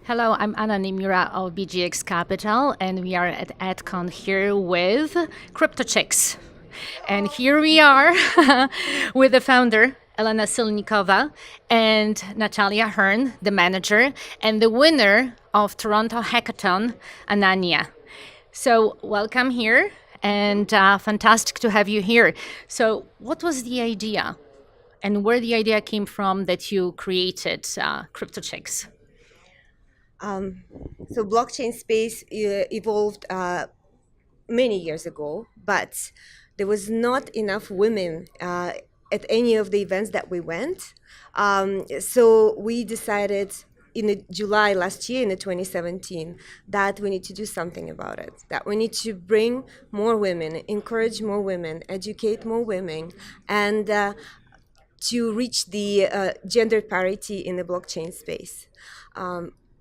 Hello, I'm Niemira of BGX Capital, and we are at EDCON here with CryptoChicks. And here we are with the founder, Elena Sinelnikova, and Nataliya Hearn, the manager, and the winner of Toronto Hackathon, Ananya. So, welcome here, and fantastic to have you here. So, what was the idea, and where the idea came from that you created CryptoChicks? So blockchain space evolved many years ago, but there was not enough women at any of the events that we went. So we decided in July last year, in 2017, that we need to do something about it, that we need to bring more women, encourage more women, educate more women, and to reach the gender parity in the blockchain space.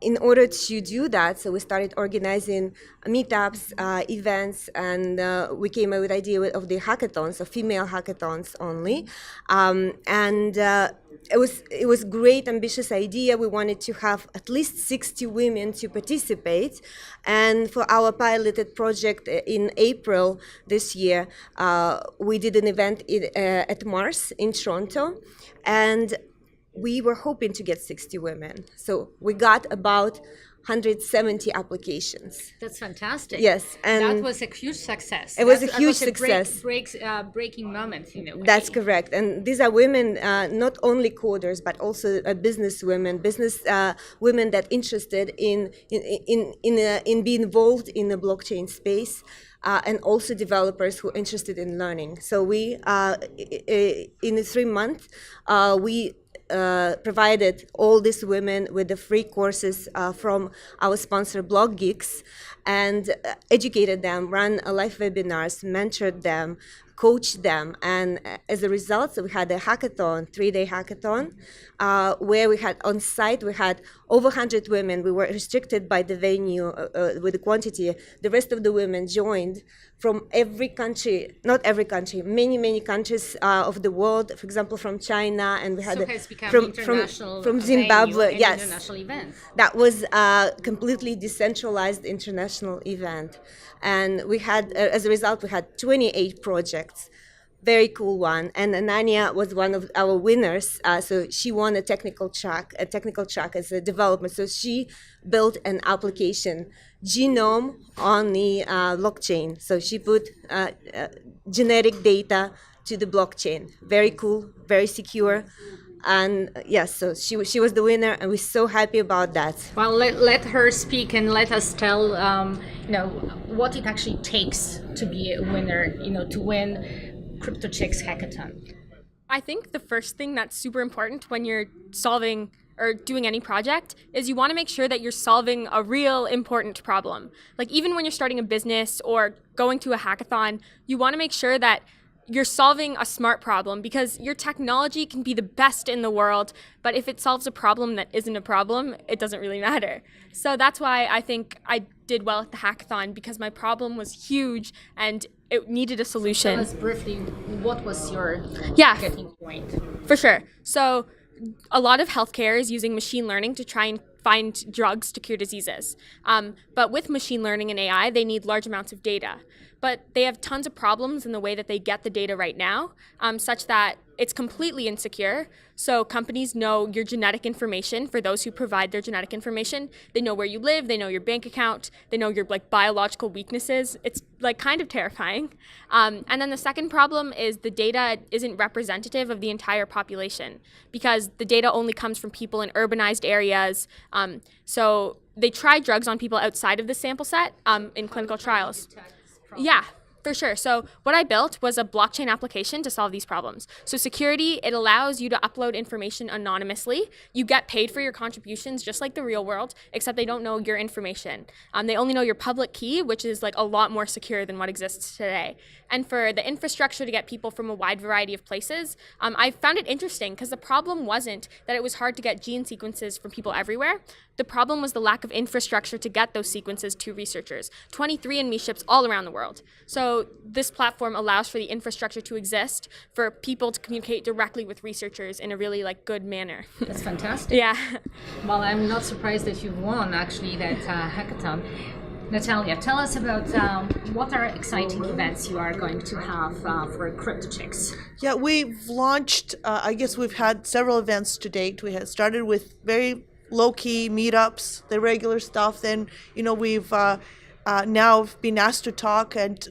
In order to do that, so we started organizing meetups, events, and we came up with the idea of the hackathons, so female hackathons only. It was great, ambitious idea. We wanted to have at least 60 women to participate. And for our piloted project in April this year, we did an event at Mars in Toronto. And we were hoping to get 60 women. So we got about 170 applications. That's fantastic. Yes, and that and was a huge success. it was a That huge was success. Breaking moment in a way. That's correct. And these are women, not only coders, but also business women, women that interested in being involved in the blockchain space. And also developers who are interested in learning. So we, in 3 months, we provided all these women with the free courses from our sponsor Blog Geeks, and educated them, ran live webinars, mentored them, coached them, and as a result, so we had a hackathon, 3-day hackathon, where we had on site, we had over 100 women. We were restricted by the venue with the quantity. The rest of the women joined from every country, not every country, many countries of the world. For example, from China, and we had so has become from Zimbabwe. Yes, international event. That was a completely decentralized international event, and we had, as a result, we had 28 projects. Very cool one. And Ananya was one of our winners. So she won a technical track as a development. So she built an application genome on the blockchain. So she put genetic data to the blockchain. Very cool, very secure. And yes, so she was the winner, and we're so happy about that. Well, let her speak and let us tell what it actually takes to be a winner, to win CryptoChicks Hackathon. I think the first thing that's super important when you're solving or doing any project is you want to make sure that you're solving a real important problem. Like even when you're starting a business or going to a hackathon, you want to make sure that you're solving a smart problem, because your technology can be the best in the world, but if it solves a problem that isn't a problem, it doesn't really matter. So that's why I think I did well at the hackathon, because my problem was huge and it needed a solution. Tell us briefly, what was your getting point? For sure. So a lot of healthcare is using machine learning to try and find drugs to cure diseases. But with machine learning and AI, they need large amounts of data. But they have tons of problems in the way that they get the data right now, such that it's completely insecure. So companies know your genetic information for those who provide their genetic information. They know where you live, they know your bank account, they know your biological weaknesses. It's kind of terrifying. And then the second problem is the data isn't representative of the entire population, because the data only comes from people in urbanized areas. So they try drugs on people outside of the sample set in clinical trials. Yeah, for sure. So what I built was a blockchain application to solve these problems. So security, it allows you to upload information anonymously. You get paid for your contributions just like the real world, except they don't know your information. They only know your public key, which is a lot more secure than what exists today. And for the infrastructure to get people from a wide variety of places, I found it interesting because the problem wasn't that it was hard to get gene sequences from people everywhere. The problem was the lack of infrastructure to get those sequences to researchers. 23andMe ships all around the world. So this platform allows for the infrastructure to exist for people to communicate directly with researchers in a really good manner. That's fantastic. Yeah. Well, I'm not surprised that you've won actually that hackathon. Natalia, tell us about what are exciting events you are going to have for CryptoChicks. Yeah, we've launched, I guess we've had several events to date. We had started with very low-key meetups, the regular stuff. Then, we've now been asked to talk at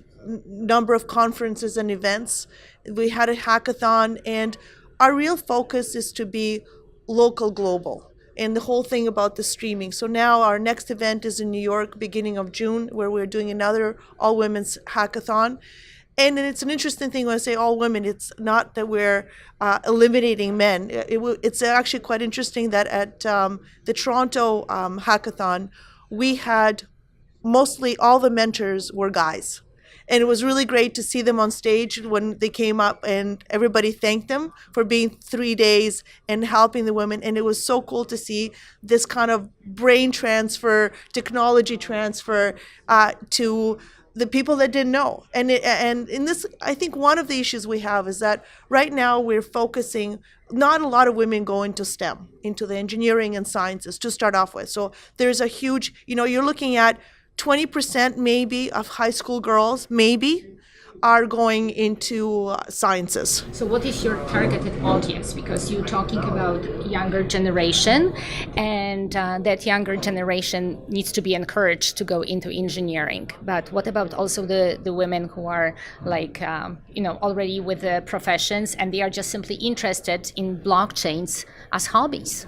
number of conferences and events. We had a hackathon, and our real focus is to be local global. And the whole thing about the streaming. So now our next event is in New York, beginning of June, where we're doing another all-women's hackathon. And it's an interesting thing when I say all women, it's not that we're eliminating men. It's actually quite interesting that at the Toronto Hackathon, we had mostly all the mentors were guys. And it was really great to see them on stage when they came up, and everybody thanked them for being 3 days and helping the women. And it was so cool to see this kind of brain transfer, technology transfer to the people that didn't know. And in this, I think one of the issues we have is that right now we're focusing, not a lot of women go into STEM, into the engineering and sciences to start off with. So there's a huge, you're looking at 20% maybe of high school girls, maybe, are going into sciences. So what is your targeted audience? Because you're talking about younger generation, and that younger generation needs to be encouraged to go into engineering. But what about also the women who are already with the professions, and they are just simply interested in blockchains as hobbies?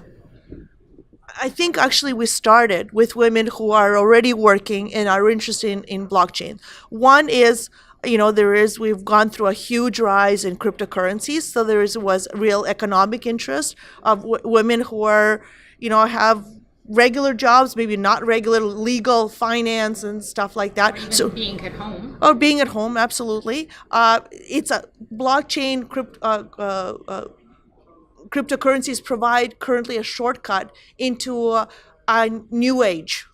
I think actually we started with women who are already working and are interested in blockchain. One is, we've gone through a huge rise in cryptocurrencies. So was real economic interest of women who are, have regular jobs, maybe not regular, legal, finance and stuff like that. Or even being at home. Or being at home, absolutely. It's a blockchain cryptocurrencies provide currently a shortcut into a new age,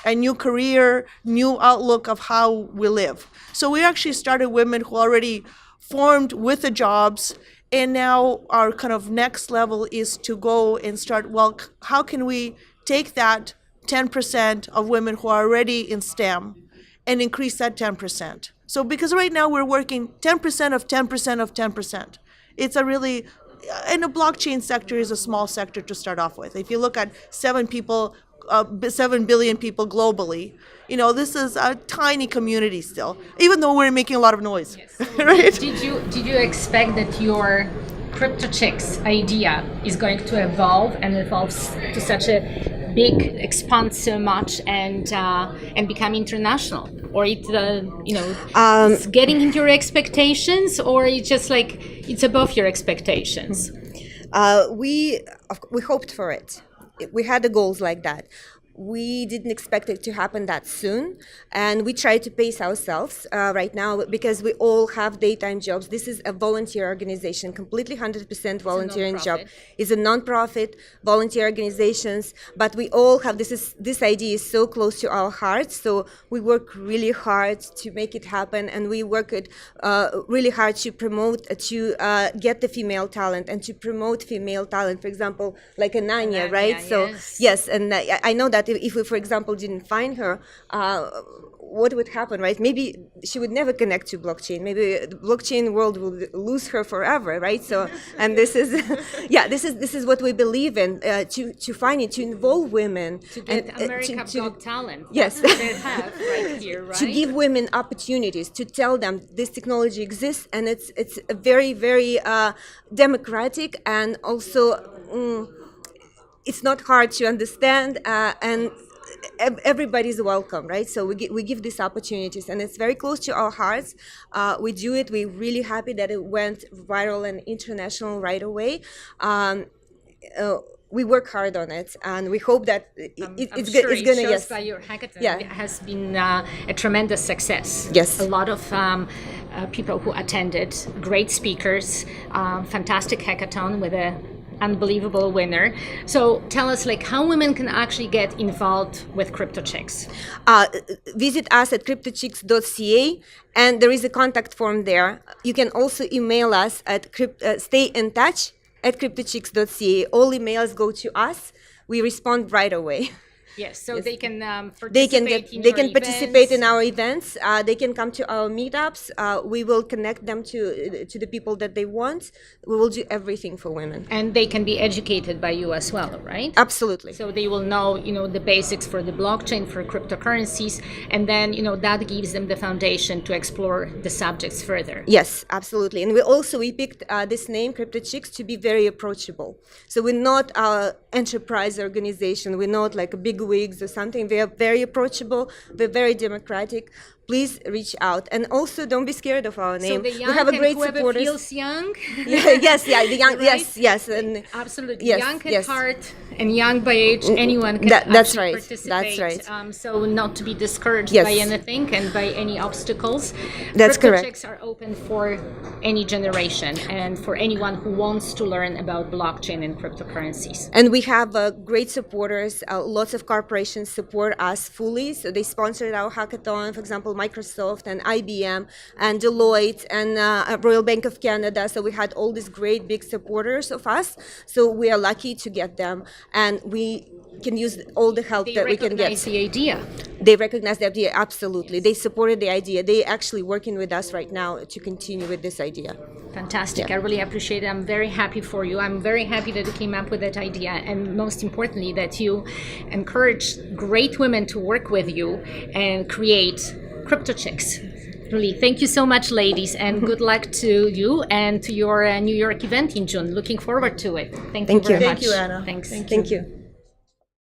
a new career, new outlook of how we live. So we actually started women who already formed with the jobs, and now our kind of next level is to go and start, how can we take that 10% of women who are already in STEM and increase that 10%? So because right now we're working 10% of 10% of 10%. It's a really, and the blockchain sector is a small sector to start off with. If you look at 7 billion people globally, this is a tiny community still, even though we're making a lot of noise. Yes. Right? Did you expect that your CryptoChicks idea is going to evolve to such a big, expand so much and become international? Or it's getting into your expectations, or it's just it's above your expectations? We hoped for it. We had the goals like that. We didn't expect it to happen that soon, and we try to pace ourselves right now because we all have daytime jobs. This is a volunteer organization, completely 100% volunteering job. It's a non-profit, volunteer organizations, but we all have, this idea is so close to our hearts, so we work really hard to make it happen, and we work really hard to promote, to get the female talent and to promote female talent, for example, like Ananya, right? So yes, and I know that if we, for example, didn't find her, what would happen, right? Maybe she would never connect to blockchain. Maybe the blockchain world will lose her forever, right? So, and this is, this is what we believe in, to find it, to involve women. To get America's Got Talent. Yes. That's what they have right here, right? To give women opportunities, to tell them this technology exists, and it's a very, very democratic, and also it's not hard to understand, and everybody's welcome, right? So we give these opportunities, and it's very close to our hearts. We do it. We're really happy that it went viral and international right away. We work hard on it, and we hope that it's going to. Yes, by your hackathon, it has been a tremendous success. Yes, a lot of people who attended, great speakers, fantastic hackathon with a unbelievable winner. So tell us, like, how women can actually get involved with CryptoChicks. Visit us at CryptoChicks.ca, and there is a contact form there. You can also email us at stayintouch@CryptoChicks.ca. All emails go to us. We respond right away. Yes, so they can participate They can participate in our events. They can come to our meetups. We will connect them to the people that they want. We will do everything for women. And they can be educated by you as well, right? Absolutely. So they will know, the basics for the blockchain, for cryptocurrencies, and then, that gives them the foundation to explore the subjects further. Yes, absolutely. And we picked this name, CryptoChicks, to be very approachable. So we're not an enterprise organization. We're not like a big wigs or something. We are very approachable. We're very democratic. Please reach out, and also don't be scared of our name. So the young we have a great and whoever supporters. feels young. Yes, the young. Right? Yes, and Absolutely, yes, young at yes. heart and young by age. Anyone can that's actually right. participate. That's right. So not to be discouraged Yes. by anything and by any obstacles. That's correct. CryptoChicks are open for any generation and for anyone who wants to learn about blockchain and cryptocurrencies. And we have great supporters. Lots of corporations support us fully. So they sponsored our hackathon, for example, Microsoft and IBM and Deloitte and Royal Bank of Canada. So we had all these great big supporters of us. So we are lucky to get them, and we can use all the help that we can get. Recognize the idea. They recognize the idea, absolutely. They supported the idea. They actually working with us right now to continue with this idea. Fantastic. Yeah. I really appreciate it. I'm very happy for you. I'm very happy that you came up with that idea, and most importantly, that you encourage great women to work with you and create CryptoChicks. Really, thank you so much, ladies, and good luck to you and to your New York event in June. Looking forward to it. Thank you very much. Thank you, Anna. Thanks. Thank you.